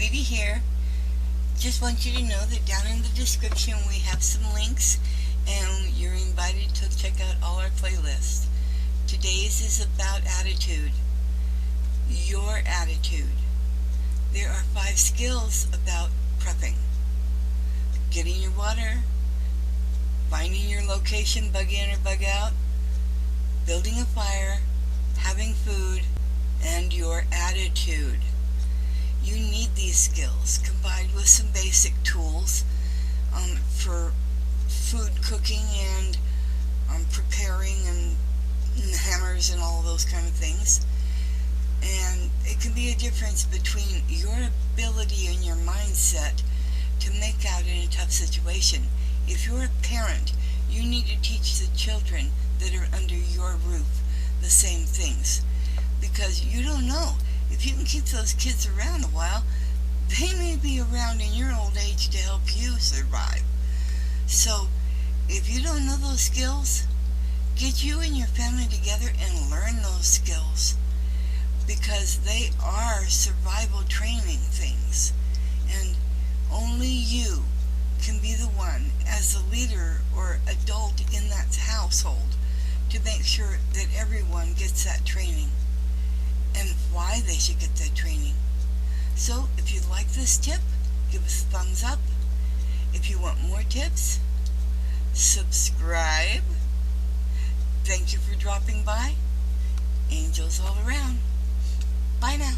Tweetie here. Just want you to know that down in the description we have some links and you're invited to check out all our playlists. Today's is about attitude. Your attitude. There are 5 skills about prepping. Getting your water, finding your location, bug in or bug out, building a fire, having food, and your attitude. You need these skills combined with some basic tools for food cooking and preparing and hammers and all those kind of things. And it can be a difference between your ability and your mindset to make out in a tough situation. If you're a parent, you need to teach the children that are under your roof the same things, because you don't know. If you can keep those kids around a while, they may be around in your old age to help you survive. So, if you don't know those skills, get you and your family together and learn those skills, because they are survival training things, and only you can be the one as the leader or adult in that household to make sure that everyone gets that training and why they should get that training. So if you like this tip, give us a thumbs up. If you want more tips, subscribe. Thank you for dropping by. Angels all around. Bye now.